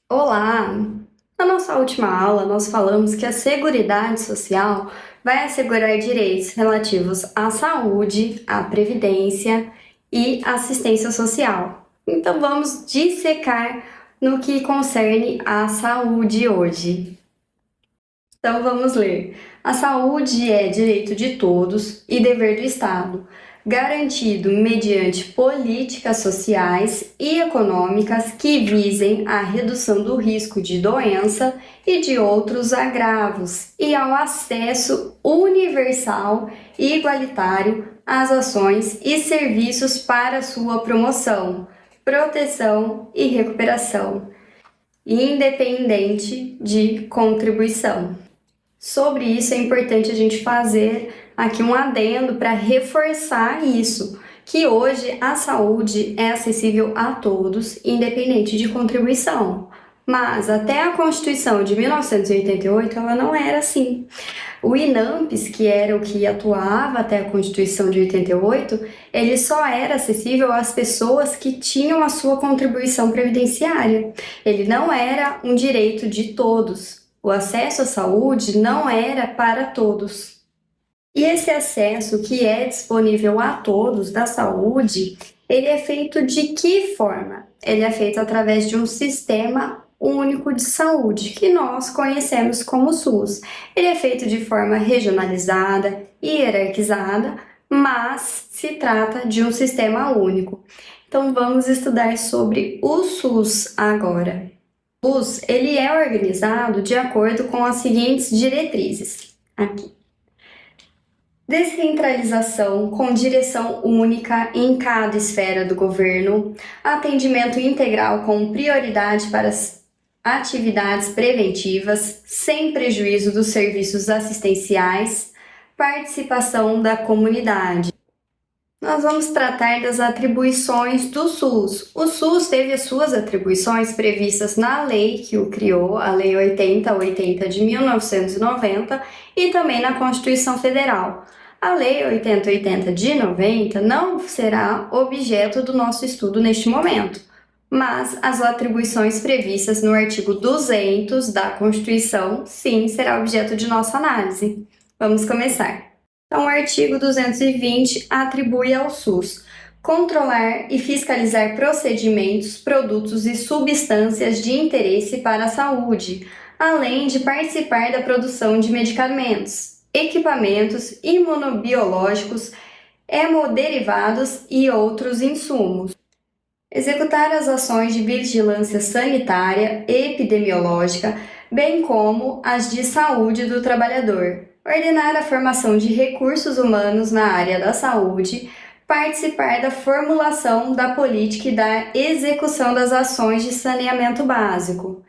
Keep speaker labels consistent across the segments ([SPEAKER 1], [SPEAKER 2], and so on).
[SPEAKER 1] Olá! Na nossa última aula, nós falamos que a Seguridade Social vai assegurar direitos relativos à saúde, à previdência e assistência social. Então, vamos dissecar no que concerne à saúde hoje. Então, vamos ler. A saúde é direito de todos e dever do Estado, garantido mediante políticas sociais e econômicas que visem a redução do risco de doença e de outros agravos e ao acesso universal e igualitário às ações e serviços para sua promoção, proteção e recuperação, independente de contribuição. Sobre isso é importante a gente fazer aqui um adendo para reforçar isso, que hoje a saúde é acessível a todos, independente de contribuição. Mas até a Constituição de 1988 ela não era assim. O INAMPS, que era o que atuava até a Constituição de 88, ele só era acessível às pessoas que tinham a sua contribuição previdenciária. Ele não era um direito de todos. O acesso à saúde não era para todos. E esse acesso que é disponível a todos da saúde, ele é feito de que forma? Ele é feito através de um sistema único de saúde, que nós conhecemos como SUS. Ele é feito de forma regionalizada e hierarquizada, mas se trata de um sistema único. Então vamos estudar sobre o SUS agora. O SUS ele é organizado de acordo com as seguintes diretrizes. Aqui. Descentralização com direção única em cada esfera do governo, atendimento integral com prioridade para as atividades preventivas, sem prejuízo dos serviços assistenciais, participação da comunidade. Nós vamos tratar das atribuições do SUS. O SUS teve as suas atribuições previstas na lei que o criou, a Lei 8080 de 1990, e também na Constituição Federal. A Lei 8080 de 90 não será objeto do nosso estudo neste momento, mas as atribuições previstas no artigo 200 da Constituição, sim, será objeto de nossa análise. Vamos começar. Então, o artigo 220 atribui ao SUS controlar e fiscalizar procedimentos, produtos e substâncias de interesse para a saúde, além de participar da produção de medicamentos, equipamentos imunobiológicos, hemoderivados e outros insumos. Executar as ações de vigilância sanitária e epidemiológica, bem como as de saúde do trabalhador. Ordenar a formação de recursos humanos na área da saúde, participar da formulação da política e da execução das ações de saneamento básico.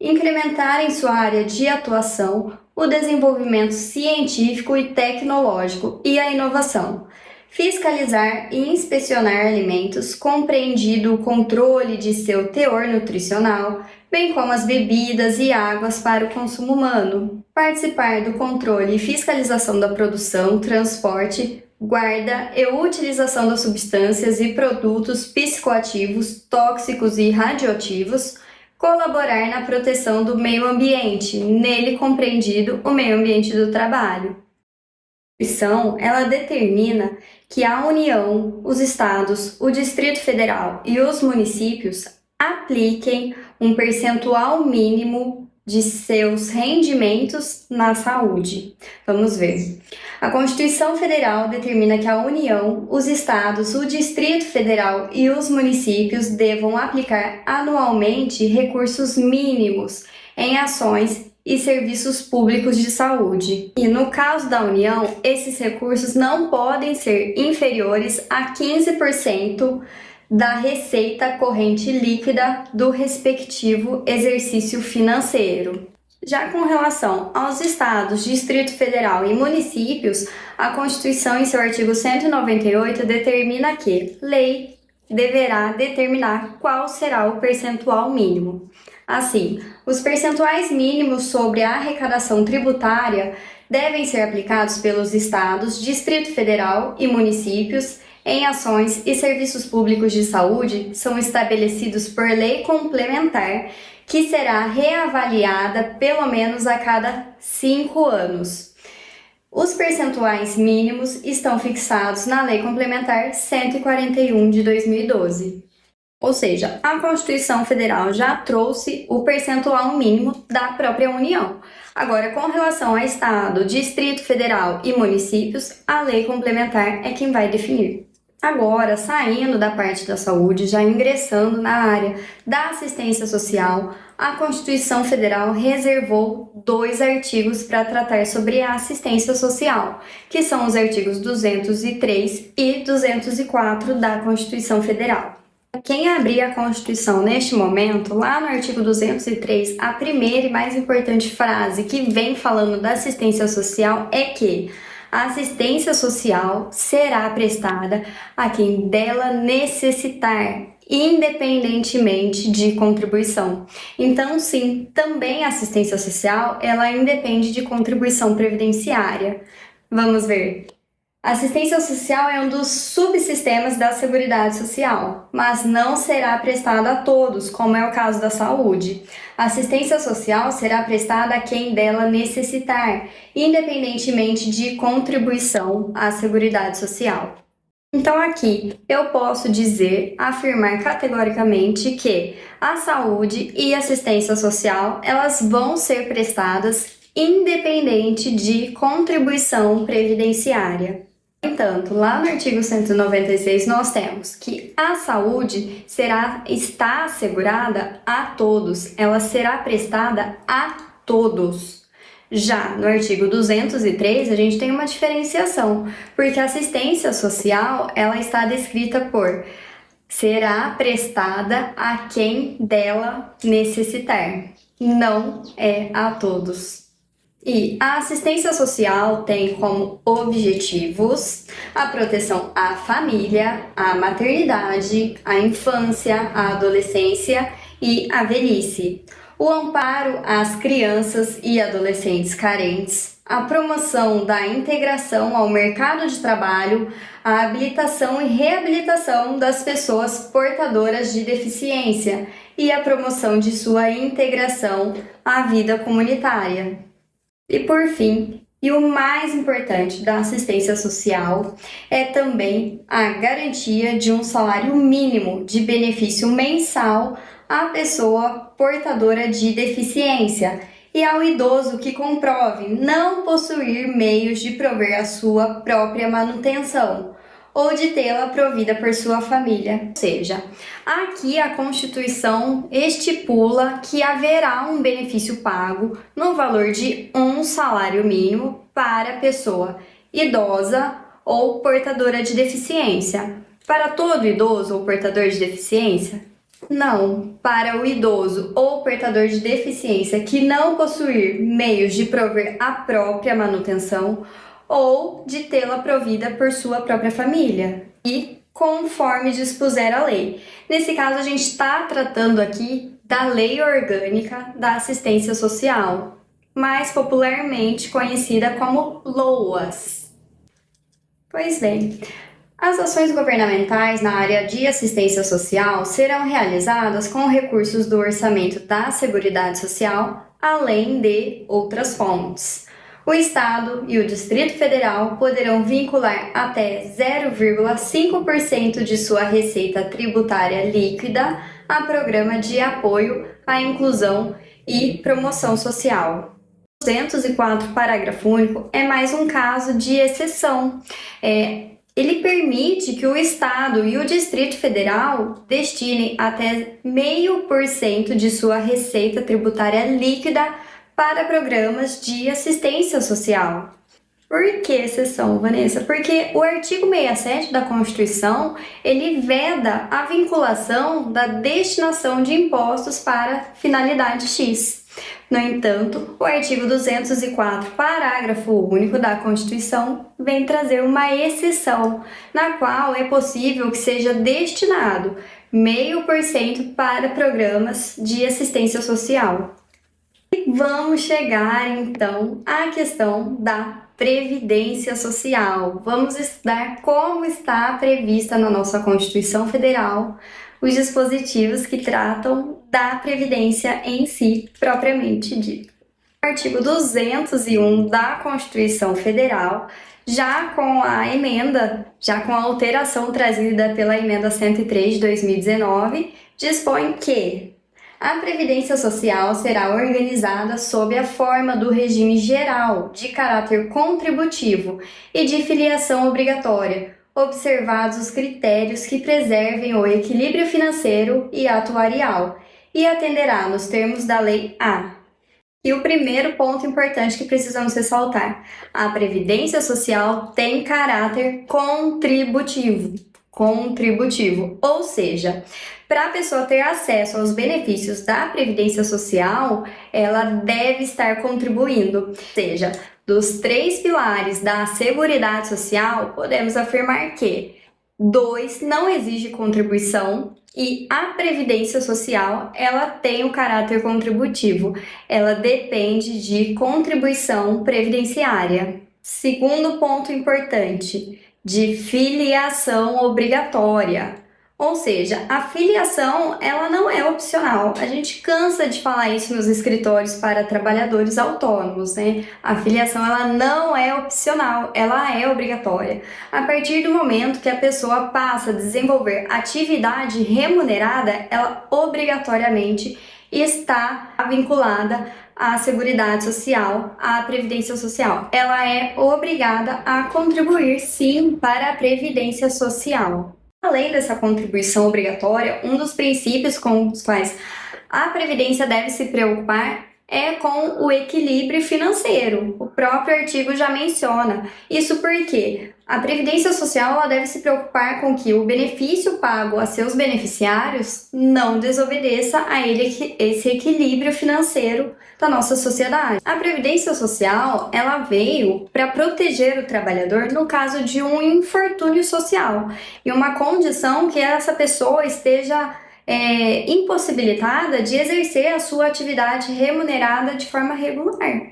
[SPEAKER 1] Incrementar em sua área de atuação o desenvolvimento científico e tecnológico e a inovação. Fiscalizar e inspecionar alimentos, compreendido o controle de seu teor nutricional, bem como as bebidas e águas para o consumo humano. Participar do controle e fiscalização da produção, transporte, guarda e utilização das substâncias e produtos psicoativos, tóxicos e radioativos. Colaborar na proteção do meio ambiente, nele compreendido o meio ambiente do trabalho. A Constituição, ela determina que a União, os estados, o Distrito Federal e os municípios apliquem um percentual mínimo de seus rendimentos na saúde. Vamos ver. A Constituição Federal determina que a União, os estados, o Distrito Federal e os municípios devam aplicar anualmente recursos mínimos em ações e serviços públicos de saúde. E no caso da União, esses recursos não podem ser inferiores a 15% da receita corrente líquida do respectivo exercício financeiro. Já com relação aos estados, Distrito Federal e municípios, a Constituição, em seu artigo 198, determina que lei deverá determinar qual será o percentual mínimo. Assim, os percentuais mínimos sobre a arrecadação tributária devem ser aplicados pelos estados, Distrito Federal e municípios em ações e serviços públicos de saúde são estabelecidos por lei complementar que será reavaliada pelo menos a cada 5 anos. Os percentuais mínimos estão fixados na Lei Complementar 141 de 2012. Ou seja, a Constituição Federal já trouxe o percentual mínimo da própria União. Agora, com relação a Estado, Distrito Federal e municípios, a Lei Complementar é quem vai definir. Agora, saindo da parte da saúde, já ingressando na área da assistência social, a Constituição Federal reservou 2 artigos para tratar sobre a assistência social, que são os artigos 203 e 204 da Constituição Federal. Quem abrir a Constituição neste momento, lá no artigo 203, a primeira e mais importante frase que vem falando da assistência social é que a assistência social será prestada a quem dela necessitar, independentemente de contribuição. Então, sim, também a assistência social, ela independe de contribuição previdenciária. Vamos ver. A assistência social é um dos subsistemas da Seguridade Social, mas não será prestada a todos, como é o caso da saúde. A assistência social será prestada a quem dela necessitar, independentemente de contribuição à Seguridade Social. Então aqui eu posso afirmar categoricamente que a saúde e a assistência social, elas vão ser prestadas independente de contribuição previdenciária. No entanto, lá no artigo 196 nós temos que a saúde está assegurada a todos, ela será prestada a todos. Já no artigo 203 a gente tem uma diferenciação, porque a assistência social ela está descrita por será prestada a quem dela necessitar, não é a todos. E a assistência social tem como objetivos a proteção à família, à maternidade, à infância, à adolescência e à velhice, o amparo às crianças e adolescentes carentes, a promoção da integração ao mercado de trabalho, a habilitação e reabilitação das pessoas portadoras de deficiência e a promoção de sua integração à vida comunitária. E por fim, e o mais importante da assistência social é também a garantia de um salário mínimo de benefício mensal à pessoa portadora de deficiência e ao idoso que comprove não possuir meios de prover a sua própria manutenção ou de tê-la provida por sua família. Ou seja, aqui a Constituição estipula que haverá um benefício pago no valor de um salário mínimo para a pessoa idosa ou portadora de deficiência. Para todo idoso ou portador de deficiência? Não, para o idoso ou portador de deficiência que não possuir meios de prover a própria manutenção ou de tê-la provida por sua própria família e conforme dispuser a lei. Nesse caso, a gente está tratando aqui da Lei Orgânica da Assistência Social, mais popularmente conhecida como LOAS. Pois bem, as ações governamentais na área de assistência social serão realizadas com recursos do orçamento da Seguridade Social, além de outras fontes. O Estado e o Distrito Federal poderão vincular até 0,5% de sua receita tributária líquida a programa de apoio à inclusão e promoção social. O 204, parágrafo único, é mais um caso de exceção. Ele permite que o Estado e o Distrito Federal destinem até 0,5% de sua receita tributária líquida para programas de assistência social. Por que exceção, Vanessa? Porque o artigo 67 da Constituição, ele veda a vinculação da destinação de impostos para finalidade X. No entanto, o artigo 204, parágrafo único da Constituição, vem trazer uma exceção, na qual é possível que seja destinado 0,5% para programas de assistência social. Vamos chegar então à questão da Previdência Social. Vamos estudar como está prevista na nossa Constituição Federal os dispositivos que tratam da Previdência em si, propriamente dito. O artigo 201 da Constituição Federal, já com a alteração trazida pela Emenda 103 de 2019, dispõe que a Previdência Social será organizada sob a forma do regime geral, de caráter contributivo e de filiação obrigatória, observados os critérios que preservem o equilíbrio financeiro e atuarial, e atenderá nos termos da Lei A. E o primeiro ponto importante que precisamos ressaltar: a Previdência Social tem caráter contributivo, ou seja, para a pessoa ter acesso aos benefícios da Previdência Social, ela deve estar contribuindo. Ou seja, dos 3 pilares da Seguridade Social, podemos afirmar que 2 não exige contribuição e a Previdência Social, ela tem o caráter contributivo, ela depende de contribuição previdenciária. Segundo ponto importante, de filiação obrigatória. Ou seja, a filiação, ela não é opcional. A gente cansa de falar isso nos escritórios para trabalhadores autônomos, né? A filiação, ela não é opcional, ela é obrigatória. A partir do momento que a pessoa passa a desenvolver atividade remunerada, ela obrigatoriamente está vinculada à Seguridade Social, à Previdência Social. Ela é obrigada a contribuir, sim, para a Previdência Social. Além dessa contribuição obrigatória, um dos princípios com os quais a Previdência deve se preocupar é com o equilíbrio financeiro. O próprio artigo já menciona. Isso porque a Previdência Social ela deve se preocupar com que o benefício pago a seus beneficiários não desobedeça a esse equilíbrio financeiro da nossa sociedade. A Previdência Social ela veio para proteger o trabalhador no caso de um infortúnio social e uma condição que essa pessoa esteja impossibilitada de exercer a sua atividade remunerada de forma regular.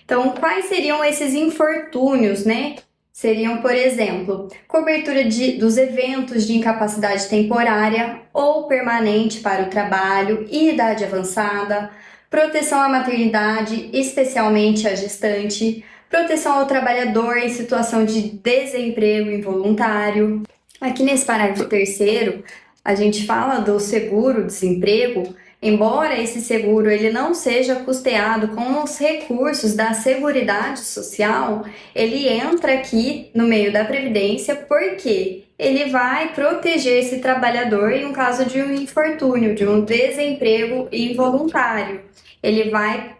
[SPEAKER 1] Então, quais seriam esses infortúnios, né? Seriam, por exemplo, cobertura dos eventos de incapacidade temporária ou permanente para o trabalho e idade avançada, proteção à maternidade, especialmente à gestante, proteção ao trabalhador em situação de desemprego involuntário. Aqui nesse parágrafo 3º, a gente fala do seguro-desemprego, embora esse seguro ele não seja custeado com os recursos da Seguridade Social, ele entra aqui no meio da Previdência porque ele vai proteger esse trabalhador em um caso de um infortúnio, de um desemprego involuntário. Ele vai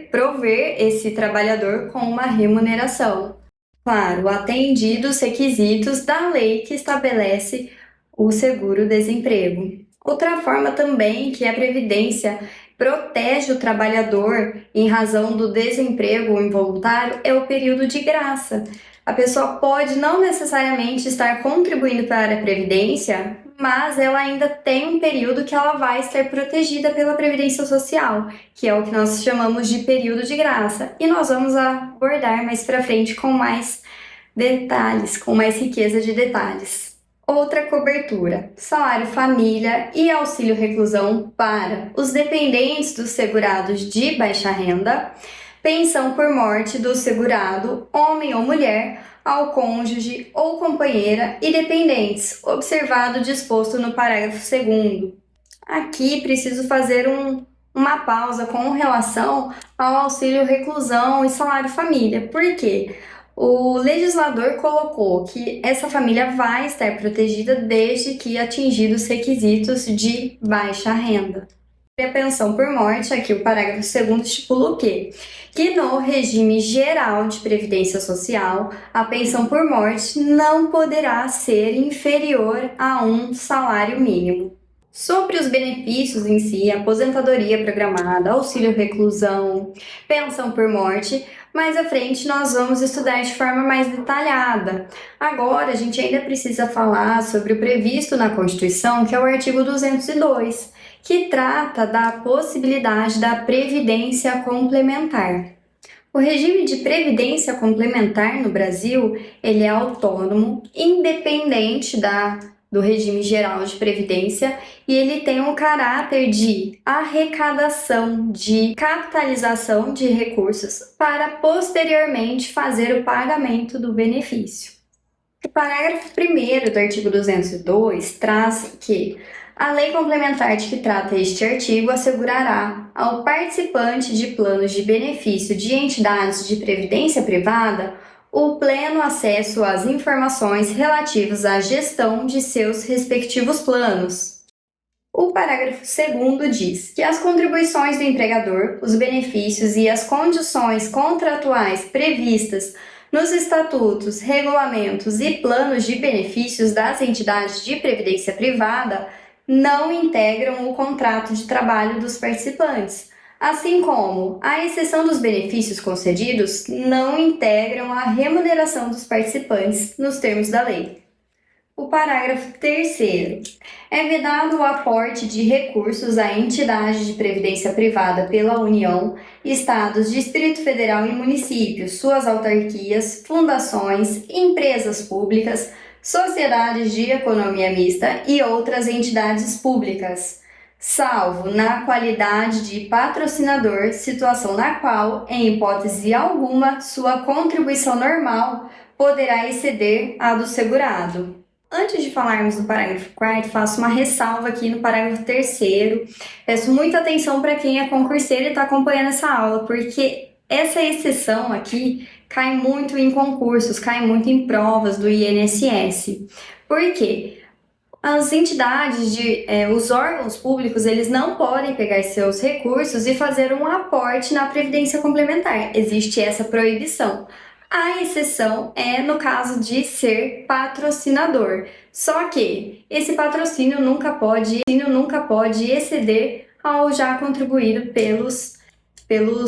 [SPEAKER 1] prover esse trabalhador com uma remuneração. Claro, atendidos os requisitos da lei que estabelece o seguro-desemprego. Outra forma também que a Previdência protege o trabalhador em razão do desemprego involuntário é o período de graça. A pessoa pode não necessariamente estar contribuindo para a Previdência, mas ela ainda tem um período que ela vai estar protegida pela Previdência Social, que é o que nós chamamos de período de graça. E nós vamos abordar mais para frente com mais detalhes, com mais riqueza de detalhes. Outra cobertura: salário família e auxílio reclusão para os dependentes dos segurados de baixa renda, pensão por morte do segurado, homem ou mulher, ao cônjuge ou companheira e dependentes, observado o disposto no parágrafo 2º. Aqui preciso fazer uma pausa com relação ao auxílio reclusão e salário família. Por quê? O legislador colocou que essa família vai estar protegida desde que atingidos os requisitos de baixa renda. A pensão por morte, aqui o parágrafo 2º estipula o quê? Que no regime geral de previdência social, a pensão por morte não poderá ser inferior a um salário mínimo. Sobre os benefícios em si, aposentadoria programada, auxílio reclusão, pensão por morte, mais à frente nós vamos estudar de forma mais detalhada. Agora a gente ainda precisa falar sobre o previsto na Constituição, que é o artigo 202, que trata da possibilidade da previdência complementar. O regime de previdência complementar no Brasil, ele é autônomo, independente do regime geral de previdência, e ele tem um caráter de arrecadação, de capitalização de recursos para posteriormente fazer o pagamento do benefício. O parágrafo 1º do artigo 202 traz que a lei complementar de que trata este artigo assegurará ao participante de planos de benefício de entidades de previdência privada o pleno acesso às informações relativas à gestão de seus respectivos planos. O parágrafo 2º diz que as contribuições do empregador, os benefícios e as condições contratuais previstas nos estatutos, regulamentos e planos de benefícios das entidades de previdência privada não integram o contrato de trabalho dos participantes, assim como, à exceção dos benefícios concedidos, não integram a remuneração dos participantes nos termos da lei. O parágrafo 3º. É vedado o aporte de recursos a entidades de previdência privada pela União, Estados, Distrito Federal e municípios, suas autarquias, fundações, empresas públicas, sociedades de economia mista e outras entidades públicas, salvo na qualidade de patrocinador, situação na qual, em hipótese alguma, sua contribuição normal poderá exceder a do segurado. Antes de falarmos do parágrafo 4º, faço uma ressalva aqui no parágrafo 3º. Peço muita atenção para quem é concurseiro e está acompanhando essa aula, porque essa exceção aqui cai muito em concursos, cai muito em provas do INSS. Por quê? As entidades, os órgãos públicos, eles não podem pegar seus recursos e fazer um aporte na Previdência Complementar. Existe essa proibição. A exceção é no caso de ser patrocinador. Só que esse patrocínio nunca pode exceder ao já contribuído pelos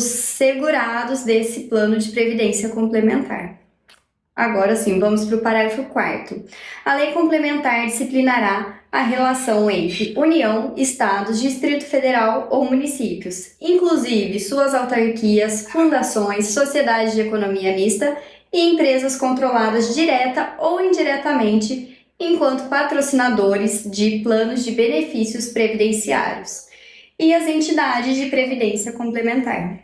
[SPEAKER 1] segurados desse plano de previdência complementar. Agora sim, vamos para o parágrafo 4º. A lei complementar disciplinará a relação entre União, Estados, Distrito Federal ou municípios, inclusive suas autarquias, fundações, sociedades de economia mista e empresas controladas direta ou indiretamente enquanto patrocinadores de planos de benefícios previdenciários e as entidades de previdência complementar.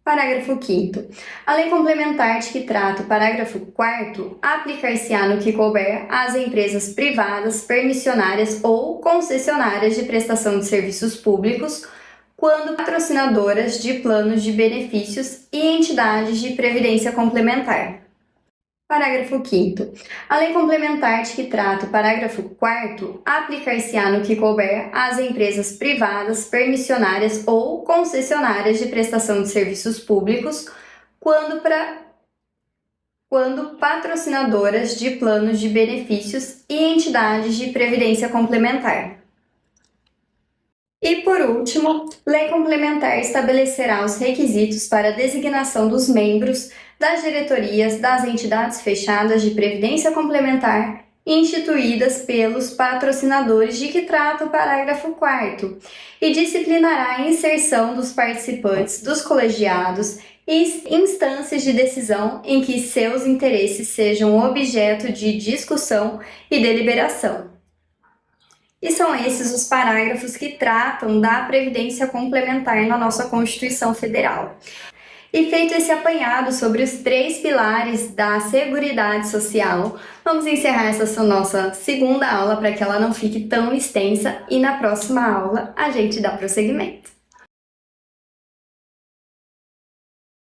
[SPEAKER 1] Parágrafo 5º. A lei complementar de que trata o parágrafo 4º aplicar-se-á no que couber às empresas privadas, permissionárias ou concessionárias de prestação de serviços públicos, quando patrocinadoras de planos de benefícios e entidades de previdência complementar. Parágrafo 5º. A lei complementar de que trata o parágrafo 4º aplicar-se-á no que couber às empresas privadas, permissionárias ou concessionárias de prestação de serviços públicos, quando patrocinadoras de planos de benefícios e entidades de previdência complementar. E, por último, lei complementar estabelecerá os requisitos para a designação dos membros das diretorias das entidades fechadas de previdência complementar instituídas pelos patrocinadores de que trata o parágrafo 4º e disciplinará a inserção dos participantes dos colegiados e instâncias de decisão em que seus interesses sejam objeto de discussão e deliberação. E são esses os parágrafos que tratam da previdência complementar na nossa Constituição Federal. E feito esse apanhado sobre os 3 pilares da Seguridade Social, vamos encerrar essa nossa segunda aula para que ela não fique tão extensa e na próxima aula a gente dá prosseguimento.